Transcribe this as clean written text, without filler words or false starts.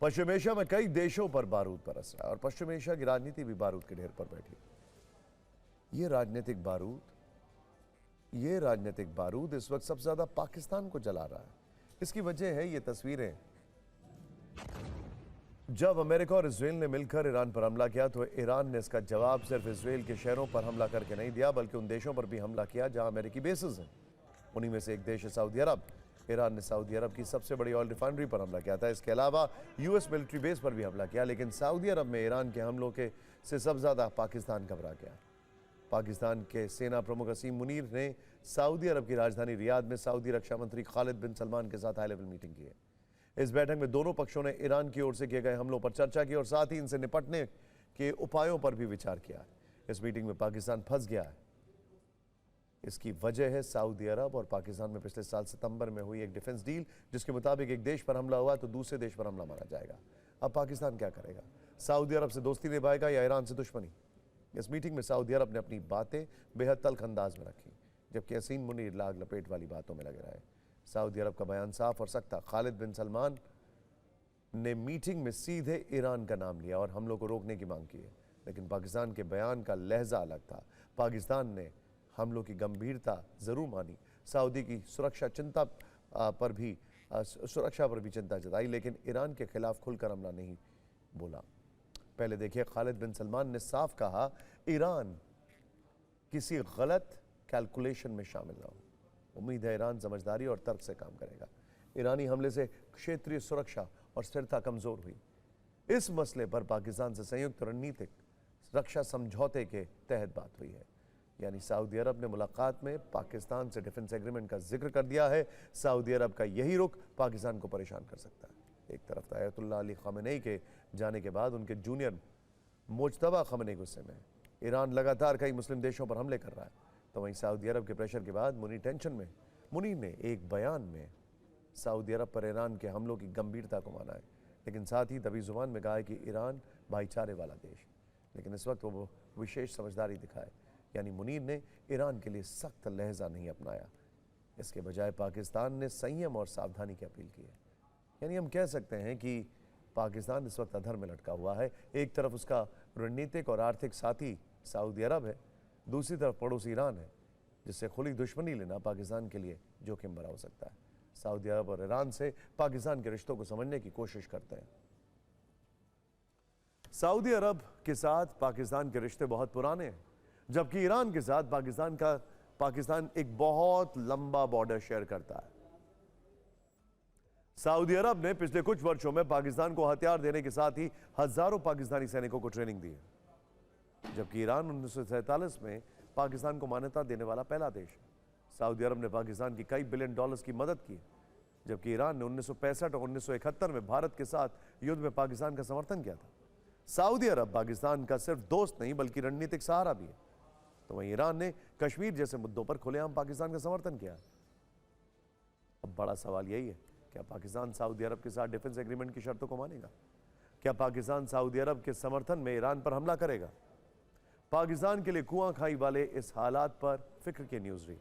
पश्चिम Asia में कई देशों पर बारूद बरस रहा है और पश्चिम एशिया की राजनीति भी बारूद के ढेर पर बैठी। ये राजनीतिक बारूद इस वक्त सबसे ज्यादा पाकिस्तान को जला रहा है। इसकी वजह है ये तस्वीरें। जब अमेरिका और इजराइल ने मिलकर ईरान पर हमला किया तो ईरान ने इसका जवाब सिर्फ इजराइल के शहरों पर हमला करके नहीं दिया, बल्कि उन देशों पर भी हमला किया जहां अमेरिकी बेसेस हैं। उन्हीं में से एक देश है सऊदी अरब। ईरान ने सऊदी अरब की सबसे बड़ी ऑयल रिफाइनरी पर हमला किया था। इसके अलावा यूएस मिलिट्री बेस पर भी हमला किया। लेकिन सऊदी अरब में ईरान के हमलों के से सबसे ज्यादा पाकिस्तान घबरा गया। पाकिस्तान के सेना प्रमुख असीम मुनीर ने सऊदी अरब की राजधानी रियाद में सऊदी रक्षा मंत्री खालिद बिन सलमान के साथ हाई लेवल मीटिंग की है। इस बैठक में दोनों पक्षों ने ईरान की ओर से किए गए हमलों पर चर्चा की और साथ ही इनसे निपटने के उपायों पर भी विचार किया। इस मीटिंग में पाकिस्तान फंस गया है। इसकी वजह है सऊदी अरब और पाकिस्तान में पिछले साल सितंबर में हुई एक डिफेंस डील, जिसके मुताबिक एक देश पर हमला हुआ तो दूसरे देश पर हमला मारा जाएगा। अब पाकिस्तान क्या करेगा? सऊदी अरब से दोस्ती निभाएगा या ईरान से दुश्मनी? इस मीटिंग में सऊदी अरब ने अपनी बातें बेहद तल्ख अंदाज में रखी, जबकि असीम मुनीर लाग लपेट वाली बातों में लगे रहे। सऊदी अरब का बयान साफ और सख्त था। खालिद बिन सलमान ने मीटिंग में सीधे ईरान का नाम लिया और हमलों को रोकने की मांग की है, लेकिन पाकिस्तान के बयान का लहजा अलग था। पाकिस्तान ने हमलों की गंभीरता जरूर मानी, सऊदी की सुरक्षा पर भी चिंता जताई, लेकिन ईरान के खिलाफ खुलकर हमला नहीं बोला। पहले देखिए, खालिद बिन सलमान ने साफ कहा, ईरान किसी गलत कैलकुलेशन में शामिल ना हो। उम्मीद है ईरान समझदारी और तर्क से काम करेगा। ईरानी हमले से क्षेत्रीय सुरक्षा और स्थिरता कमजोर हुई। इस मसले पर पाकिस्तान से संयुक्त रणनीतिक रक्षा समझौते के तहत बात हुई है, यानी सऊदी अरब ने मुलाकात में पाकिस्तान से डिफेंस एग्रीमेंट का जिक्र कर दिया है। सऊदी अरब का यही रुख पाकिस्तान को परेशान कर सकता है। एक तरफ आयतुल्लाह अली ख़ामेनी के जाने के बाद उनके जूनियर मुज्तबा ख़ामेनी गुस्से में। ईरान लगातार कई मुस्लिम देशों पर हमले कर रहा है, तो वहीं सऊदी अरब के प्रेशर के बाद मुनीर टेंशन में। मुनीर ने एक बयान में सऊदी अरब पर ईरान के हमलों की गंभीरता को माना है, लेकिन साथ ही दबी जुबान में कहा है कि ईरान भाईचारे वाला देश, लेकिन इस वक्त वो विशेष समझदारी दिखाए, यानी मुनीर ने ईरान के लिए सख्त लहजा नहीं अपनाया। इसके बजाय पाकिस्तान ने संयम और सावधानी की अपील की है। यानी हम कह सकते हैं कि पाकिस्तान इस वक्त अधर में लटका हुआ है। एक तरफ उसका रणनीतिक और आर्थिक साथी सऊदी अरब है, दूसरी तरफ पड़ोसी ईरान है, जिससे खुली दुश्मनी लेना पाकिस्तान के लिए जोखिम भरा हो सकता है। सऊदी अरब और ईरान से पाकिस्तान के रिश्तों को समझने की कोशिश करते हैं। सऊदी अरब के साथ पाकिस्तान के रिश्ते बहुत पुराने हैं, जबकि ईरान के साथ पाकिस्तान एक बहुत लंबा बॉर्डर शेयर करता है। सऊदी अरब ने पिछले कुछ वर्षों में पाकिस्तान को हथियार देने के साथ ही हजारों पाकिस्तानी सैनिकों को ट्रेनिंग दी है, जबकि ईरान 1947 में पाकिस्तान को मान्यता देने वाला पहला देश है। सऊदी अरब ने पाकिस्तान की कई बिलियन डॉलर्स की मदद की, जबकि ईरान ने 1965 और 1971 में भारत के साथ युद्ध में पाकिस्तान का समर्थन किया था। सऊदी अरब पाकिस्तान का सिर्फ दोस्त नहीं बल्कि रणनीतिक सहारा भी है, तो वहीं ईरान ने कश्मीर जैसे मुद्दों पर खुलेआम पाकिस्तान का समर्थन किया। अब बड़ा सवाल यही है, क्या पाकिस्तान सऊदी अरब के साथ डिफेंस एग्रीमेंट की शर्तों को मानेगा? क्या पाकिस्तान सऊदी अरब के समर्थन में ईरान पर हमला करेगा? पाकिस्तान के लिए कुआं खाई वाले इस हालात पर फिक्र की न्यूज़ रही।